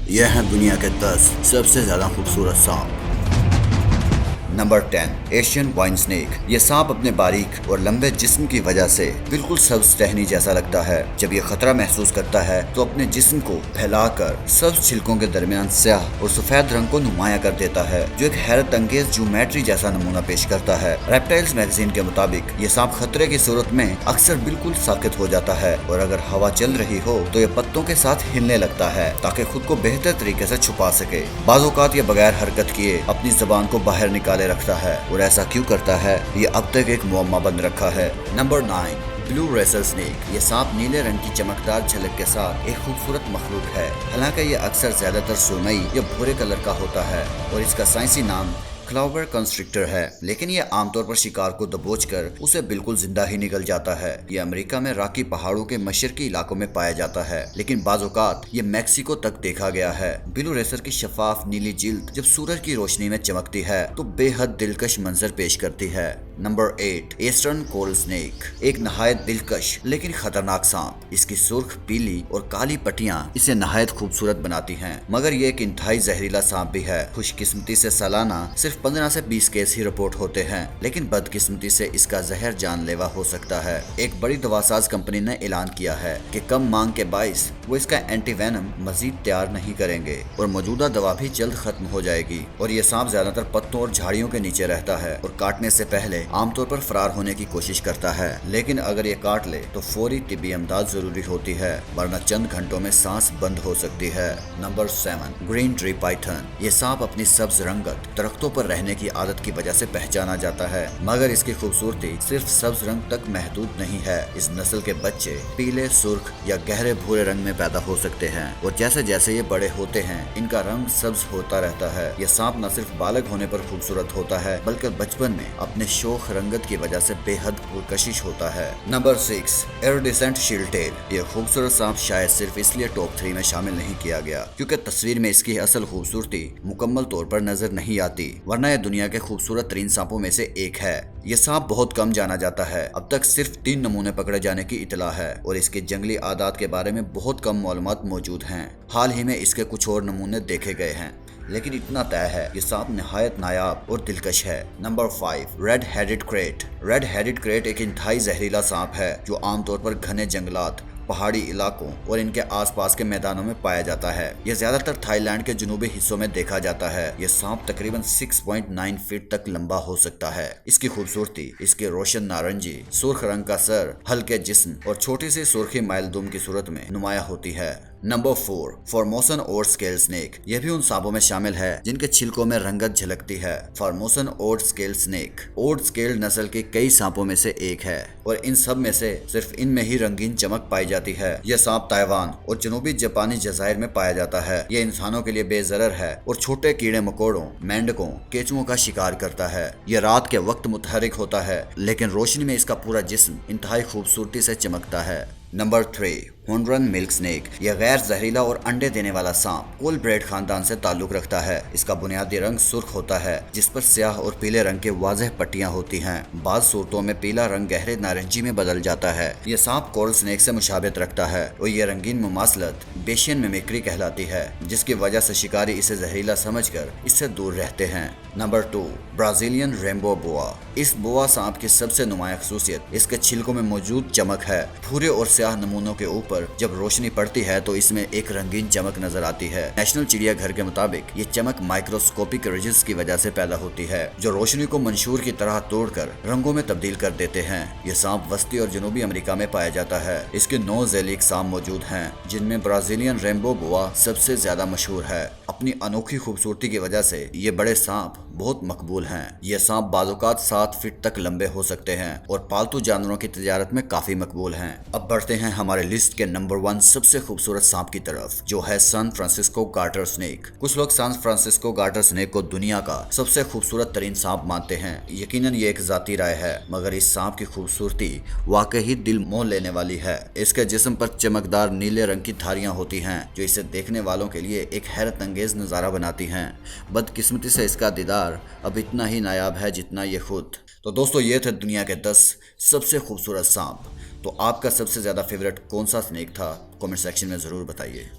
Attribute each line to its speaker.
Speaker 1: ये हैं दुनिया के 10 सबसे ज्यादा खूबसूरत सांप। Number 10 Asian wine snake. ये सांप अपने बारीक और लंबे जिस्म की वजह से बिल्कुल सब्ज टहनी जैसा लगता है। जब ये खतरा महसूस करता है तो अपने जिस्म को फैलाकर सब्ज छिलकों के दरमियान स्याह और सफेद रंग को नुमाया कर देता है, जो एक हैरत अंगेज ज्योमेट्री जैसा नमूना पेश करता है। रेप्टाइल्स मैगजीन के मुताबिक ये सांप खतरे की सूरत में अक्सर बिल्कुल साकित हो जाता है और अगर हवा चल रही हो तो ये पत्तों के साथ हिलने लगता है ताकि खुद को बेहतर तरीके से छुपा सके। बाज़ औक़ात ये बगैर हरकत किए अपनी ज़बान को बाहर निकाले रखता है और ऐसा क्यों करता है ये अब तक एक मुअम्मा बन रखा है। Number 9 blue racer snake. ये सांप नीले रंग की चमकदार झलक के साथ एक खूबसूरत मखलूक है। हालांकि ये अक्सर ज्यादातर सुरमई या भूरे कलर का होता है और इसका साइंसी नाम क्लाउबर कंस्ट्रिक्टर है, लेकिन ये आमतौर पर शिकार को दबोचकर उसे बिल्कुल जिंदा ही निगल जाता है। ये अमेरिका में रॉकी पहाड़ों के मशरकी इलाकों में पाया जाता है, लेकिन बाज़ औक़ात ये मैक्सिको तक देखा गया है। ब्लू रेसर की शफाफ नीली जिल्द जब सूरज की रोशनी में चमकती है तो बेहद दिलकश मंजर पेश करती है। नंबर 8 ईस्टर्न कोल स्नेक। एक नहायत दिलकश लेकिन खतरनाक सांप। इसकी सुर्ख, पीली और काली पट्टियां इसे नहायत खूबसूरत बनाती हैं, मगर ये एक इंतहाई जहरीला सांप भी है। खुशकिस्मती से सालाना सिर्फ 15 से 20 केस ही रिपोर्ट होते हैं, लेकिन बदकिस्मती से इसका जहर जानलेवा हो सकता है। एक बड़ी दवासाज कंपनी ने ऐलान किया है कि कम मांग के बाइस वो इसका एंटीवेनम मजीद तैयार नहीं करेंगे और मौजूदा दवा भी जल्द खत्म हो जाएगी। और ये सांप ज्यादातर पत्तों और झाड़ियों के नीचे रहता है और काटने से पहले आमतौर पर फरार होने की कोशिश करता है, लेकिन अगर ये काट ले तो फौरी तिब्बी इमदाद जरूरी होती है, वरना चंद घंटों में सांस बंद हो सकती है। Number 7 green tree Python. ये सांप अपनी सब्ज रंगत, दरख्तों पर रहने की आदत की वजह से पहचाना जाता है, मगर इसकी खूबसूरती सिर्फ सब्ज रंग तक महदूद नहीं है। इस नस्ल के बच्चे पीले, सुर्ख या गहरे भूरे रंग में पैदा हो सकते हैं और जैसे जैसे ये बड़े होते हैं इनका रंग सब्ज होता रहता है। यह सांप न सिर्फ बालग होने पर खूबसूरत होता है बल्कि बचपन में अपने शोख रंगत की वजह से बेहद पुरकशिश होता है। Number 6 iridescent शील्टेल। यह खूबसूरत सांप शायद सिर्फ इसलिए टॉप 3 में शामिल नहीं किया गया क्योंकि तस्वीर में इसकी असल खूबसूरती मुकम्मल तौर पर नजर नहीं आती, वरना यह दुनिया के खूबसूरत तरीन सांपों में से एक है। यह सांप बहुत कम जाना जाता है। अब तक सिर्फ 3 नमूने पकड़े जाने की इतला है और इसके जंगली आदात के बारे में बहुत कम मालूमात मौजूद हैं। हाल ही में इसके कुछ और नमूने देखे गए हैं, लेकिन इतना तय है ये सांप निहायत नायाब और दिलकश है। Number 5 red headed crate. Red headed crate एक इंतहाई जहरीला सांप है जो आमतौर पर घने जंगलात, पहाड़ी इलाकों और इनके आसपास के मैदानों में पाया जाता है। यह ज्यादातर थाईलैंड के जुनूबी हिस्सों में देखा जाता है। यह सांप तकरीबन 6.9 फीट तक लंबा हो सकता है। इसकी खूबसूरती इसके रोशन नारंगी, सुर्ख रंग का सर, हल्के जिस्म और छोटी सी सुर्खी माइलदुम की सूरत में नुमाया होती है। नंबर 4 फॉर्मोसन ओट स्केल स्नेक। यह भी उन सांपों में शामिल है जिनके छिलकों में रंगत झलकती है। फॉर्मोसन ओट स्केल स्नेक ओट स्केल नस्ल के कई सांपों में से एक है और इन सब में से सिर्फ इनमें ही रंगीन चमक पाई जाती है। यह सांप ताइवान और जनूबी जापानी जज़ायर में पाया जाता है। यह इंसानों के लिए बेजरर है और छोटे कीड़े मकोड़ों, मेंढकों, केंचुओं का शिकार करता है। यह रात के वक्त मुतहरिक होता है, लेकिन रोशनी में इसका पूरा जिस्म इंतहाई खूबसूरती से चमकता है। Number 3 horn milk snake. यह गैर जहरीला और अंडे देने वाला सांप कोल ब्रेड खानदान से ताल्लुक रखता है। इसका बुनियादी रंग सुर्ख होता है जिस पर स्याह और पीले रंग के वाज़ेह पट्टियां होती हैं। बाज़ सूरतों में पीला रंग गहरे नारंगी में बदल जाता है। यह सांप कोरल स्नेक से मुशाबिहत रखता है और यह रंगीन मुमासलत बेशियन मिमिक्री कहलाती है, जिसकी वजह से शिकारी इसे जहरीला समझकर इससे दूर रहते हैं। नंबर 2 ब्राजीलियन रेनबो बोआ। इस बोआ सांप की सबसे नुमाया खसूसियत इसके छिलकों में मौजूद चमक है। भूरे और स्याह नमूनों के ऊपर जब रोशनी पड़ती है तो इसमें एक रंगीन चमक नजर आती है। नेशनल चिड़ियाघर के मुताबिक ये चमक माइक्रोस्कोपिक रिजेस की वजह से पैदा होती है जो रोशनी को मंशूर की तरह तोड़कर रंगों में तब्दील कर देते हैं। ये सांप वस्ती और जनूबी अमेरिका में पाया जाता है। इसके 9 ज़ैलिक सांप मौजूद हैं, जिनमें ब्राजीलियन रेनबो बोआ सबसे ज्यादा मशहूर है। अपनी अनोखी खूबसूरती की वजह से ये बड़े सांप बहुत मकबूल हैं। ये सांप बाज़-औक़ात 7 फीट तक लंबे हो सकते हैं और पालतू जानवरों की तिजारत में काफी मकबूल हैं। अब बढ़ते हैं हमारे लिस्ट के नंबर 1 सबसे खूबसूरत सांप की तरफ, जो है सैन फ्रांसिस्को गार्टर स्नेक। कुछ लोग सैन फ्रांसिस्को गार्टर स्नेक को दुनिया का सबसे खूबसूरत तरीन सांप मानते हैं। यकीनन ये एक जाती राय है, मगर इस सांप की खूबसूरती वाकई ही दिल मोह लेने वाली है। इसके जिस्म पर चमकदार नीले रंग की धारियां होती हैं जो इसे देखने वालों के लिए एक हैरत अंगेज नजारा बनाती हैं। बदकिस्मती से इसका दीदार अब इतना ही नायाब है जितना ये खुद। तो दोस्तों, ये थे दुनिया के 10 सबसे खूबसूरत सांप। तो आपका सबसे ज्यादा फेवरेट कौन सा स्नेक था? कमेंट सेक्शन में जरूर बताइए।